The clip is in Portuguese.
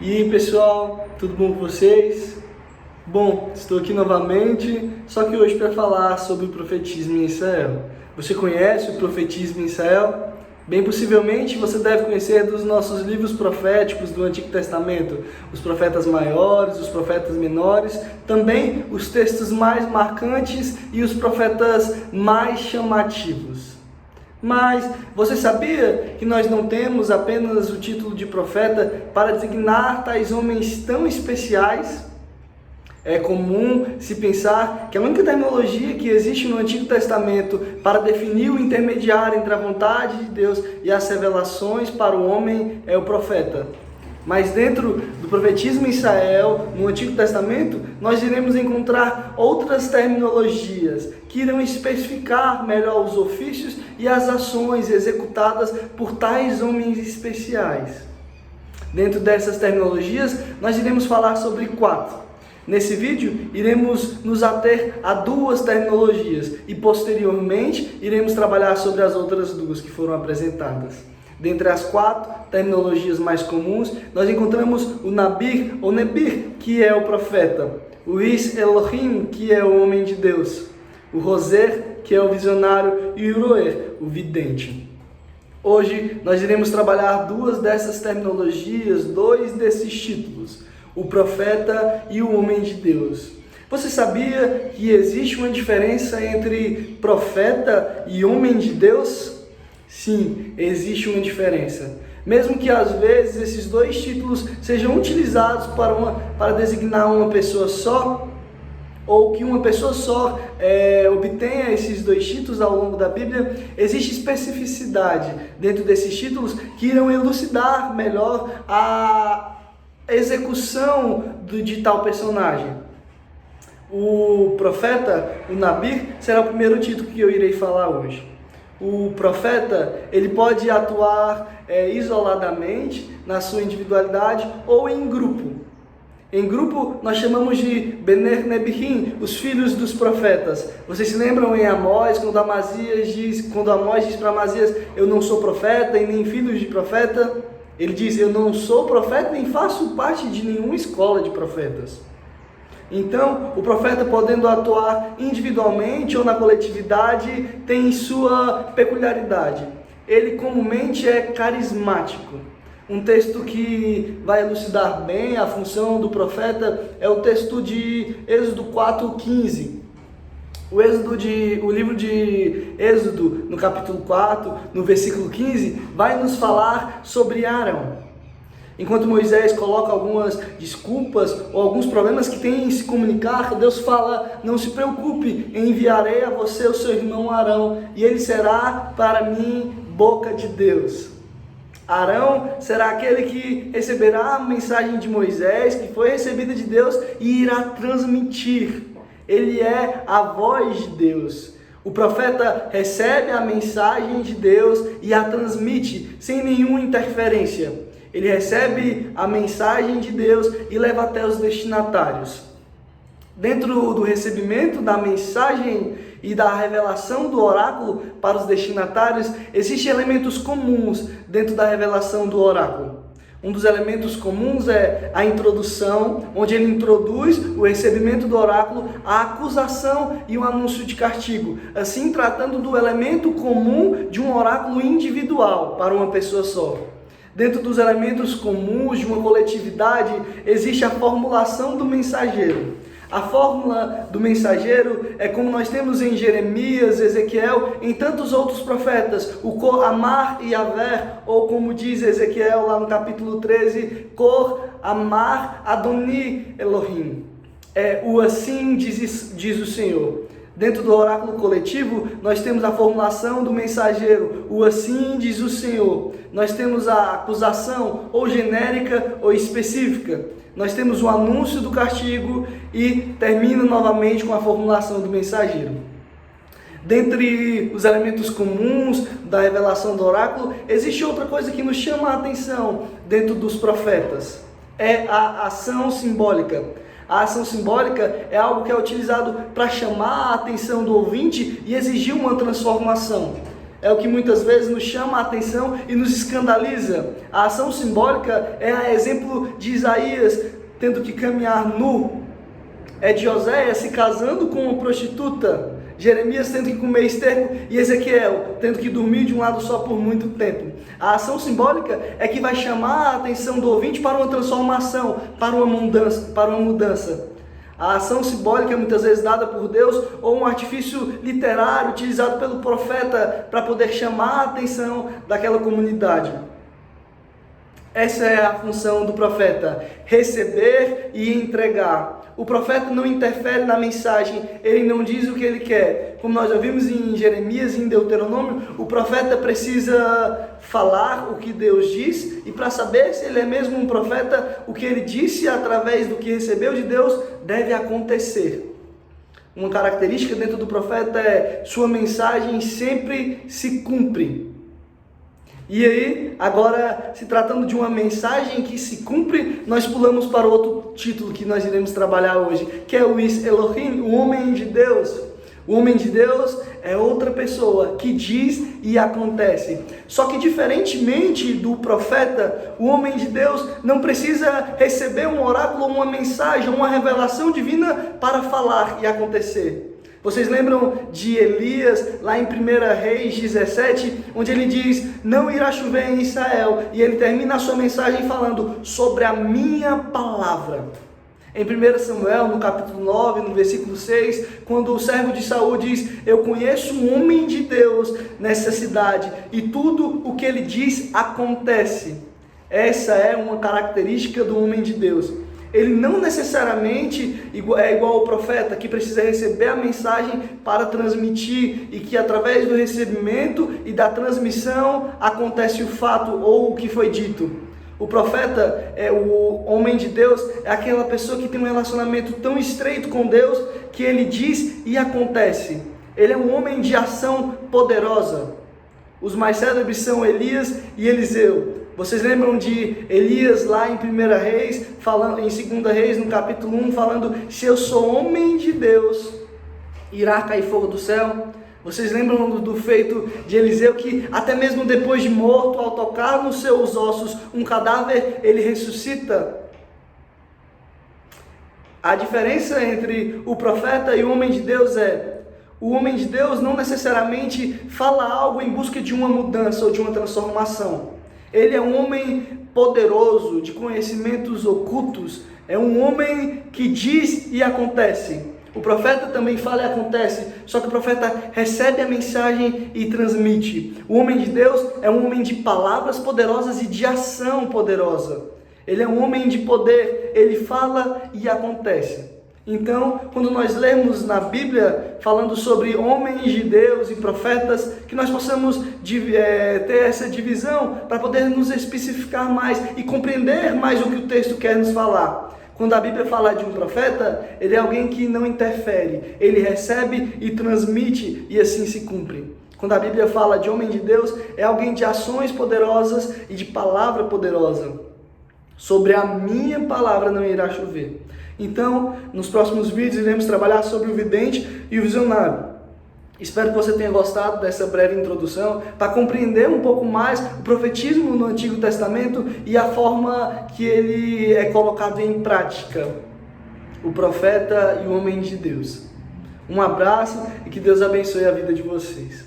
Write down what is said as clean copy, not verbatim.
E aí, pessoal, tudo bom com vocês? Bom, estou aqui novamente, só que hoje para falar sobre o profetismo em Israel. Você conhece o profetismo em Israel? Bem possivelmente você deve conhecer dos nossos livros proféticos do Antigo Testamento, os profetas maiores, os profetas menores, também os textos mais marcantes e os profetas mais chamativos. Mas você sabia que nós não temos apenas o título de profeta para designar tais homens tão especiais? É comum se pensar que a única terminologia que existe no Antigo Testamento para definir o intermediário entre a vontade de Deus e as revelações para o homem é o profeta. Mas dentro do profetismo em Israel, no Antigo Testamento, nós iremos encontrar outras terminologias que irão especificar melhor os ofícios e as ações executadas por tais homens especiais. Dentro dessas terminologias, nós iremos falar sobre 4. Nesse vídeo, iremos nos ater a 2 terminologias e posteriormente iremos trabalhar sobre as outras 2 que foram apresentadas. Dentre as 4 terminologias mais comuns, nós encontramos o Nabir ou Nebir, que é o profeta, o Is Elohim, que é o homem de Deus, o Roser, que é o visionário, e o Roer, o vidente. Hoje nós iremos trabalhar 2 dessas terminologias, 2 desses títulos, o profeta e o homem de Deus. Você sabia que existe uma diferença entre profeta e homem de Deus? Sim, existe uma diferença. Mesmo que às vezes esses 2 títulos sejam utilizados para designar uma pessoa só, ou que uma pessoa só obtenha esses 2 títulos ao longo da Bíblia, existe especificidade dentro desses títulos que irão elucidar melhor a execução de tal personagem. O profeta, o Nabir, será o primeiro título que eu irei falar hoje. O profeta, ele pode atuar isoladamente, na sua individualidade, ou em grupo. Em grupo, nós chamamos de Bener Nebiim, os filhos dos profetas. Vocês se lembram em Amós, quando Amós diz para Amazias, eu não sou profeta e nem filho de profeta? Ele diz, eu não sou profeta nem faço parte de nenhuma escola de profetas. Então, o profeta, podendo atuar individualmente ou na coletividade, tem sua peculiaridade. Ele comumente é carismático. Um texto que vai elucidar bem a função do profeta é o texto de Êxodo 4:15. O livro de Êxodo, no capítulo 4, no versículo 15, vai nos falar sobre Arão. Enquanto Moisés coloca algumas desculpas ou alguns problemas que tem em se comunicar, Deus fala, não se preocupe, enviarei a você o seu irmão Arão, e ele será para mim boca de Deus. Arão será aquele que receberá a mensagem de Moisés, que foi recebida de Deus, e irá transmitir. Ele é a voz de Deus. O profeta recebe a mensagem de Deus e a transmite sem nenhuma interferência. Ele recebe a mensagem de Deus e leva até os destinatários. Dentro do recebimento da mensagem e da revelação do oráculo para os destinatários, existem elementos comuns dentro da revelação do oráculo. Um dos elementos comuns é a introdução, onde ele introduz o recebimento do oráculo, a acusação e o anúncio de castigo, assim tratando do elemento comum de um oráculo individual para uma pessoa só. Dentro dos elementos comuns de uma coletividade, existe a formulação do mensageiro. A fórmula do mensageiro é como nós temos em Jeremias, Ezequiel, em tantos outros profetas, o Cor Amar e Aver, ou como diz Ezequiel lá no capítulo 13, Cor Amar Adoni Elohim. O assim diz o Senhor. Dentro do oráculo coletivo, nós temos a formulação do mensageiro, o assim diz o Senhor. Nós temos a acusação, ou genérica ou específica. Nós temos o anúncio do castigo e termina novamente com a formulação do mensageiro. Dentre os elementos comuns da revelação do oráculo, existe outra coisa que nos chama a atenção dentro dos profetas. É a ação simbólica. A ação simbólica é algo que é utilizado para chamar a atenção do ouvinte e exigir uma transformação. é o que muitas vezes nos chama a atenção e nos escandaliza. A ação simbólica é a exemplo de Isaías tendo que caminhar nu, é de Oséias se casando com uma prostituta, Jeremias tendo que comer esterco e Ezequiel tendo que dormir de um lado só por muito tempo. A ação simbólica é que vai chamar a atenção do ouvinte para uma transformação, para uma mudança. A ação simbólica é muitas vezes dada por Deus ou um artifício literário utilizado pelo profeta para poder chamar a atenção daquela comunidade. Essa é a função do profeta, receber e entregar. O profeta não interfere na mensagem, ele não diz o que ele quer. Como nós ouvimos em Jeremias e em Deuteronômio, o profeta precisa falar o que Deus diz, e para saber se ele é mesmo um profeta, o que ele disse através do que recebeu de Deus deve acontecer. Uma característica dentro do profeta é sua mensagem sempre se cumpre. E aí, agora, se tratando de uma mensagem que se cumpre, nós pulamos para outro título que nós iremos trabalhar hoje, que é o Is Elohim, o homem de Deus. O homem de Deus é outra pessoa que diz e acontece. Só que diferentemente do profeta, o homem de Deus não precisa receber um oráculo, uma mensagem, uma revelação divina para falar e acontecer. Vocês lembram de Elias, lá em 1 Reis 17, onde ele diz, não irá chover em Israel, e ele termina a sua mensagem falando sobre a minha palavra. Em 1 Samuel, no capítulo 9, no versículo 6, quando o servo de Saul diz, eu conheço um homem de Deus nessa cidade, e tudo o que ele diz acontece. Essa é uma característica do homem de Deus. Ele não necessariamente é igual ao profeta, que precisa receber a mensagem para transmitir, e que através do recebimento e da transmissão acontece o fato ou o que foi dito. O profeta, o homem de Deus, é aquela pessoa que tem um relacionamento tão estreito com Deus que ele diz e acontece. Ele é um homem de ação poderosa. Os mais célebres são Elias e Eliseu. Vocês lembram de Elias lá em 1 Reis, falando, em 2 Reis, no capítulo 1, falando, se eu sou homem de Deus, irá cair fogo do céu? Vocês lembram do feito de Eliseu, que até mesmo depois de morto, ao tocar nos seus ossos um cadáver, ele ressuscita? A diferença entre o profeta e o homem de Deus é, o homem de Deus não necessariamente fala algo em busca de uma mudança ou de uma transformação. Ele é um homem poderoso, de conhecimentos ocultos. É um homem que diz e acontece. O profeta também fala e acontece, só que o profeta recebe a mensagem e transmite. O homem de Deus é um homem de palavras poderosas e de ação poderosa. Ele é um homem de poder, ele fala e acontece. Então, quando nós lemos na Bíblia, falando sobre homens de Deus e profetas, que nós possamos ter essa divisão para poder nos especificar mais e compreender mais o que o texto quer nos falar. Quando a Bíblia fala de um profeta, ele é alguém que não interfere, ele recebe e transmite e assim se cumpre. Quando a Bíblia fala de homem de Deus, é alguém de ações poderosas e de palavra poderosa. Sobre a minha palavra não irá chover. Então, nos próximos vídeos iremos trabalhar sobre o vidente e o visionário. Espero que você tenha gostado dessa breve introdução para compreender um pouco mais o profetismo no Antigo Testamento e a forma que ele é colocado em prática. O profeta e o homem de Deus. Um abraço e que Deus abençoe a vida de vocês.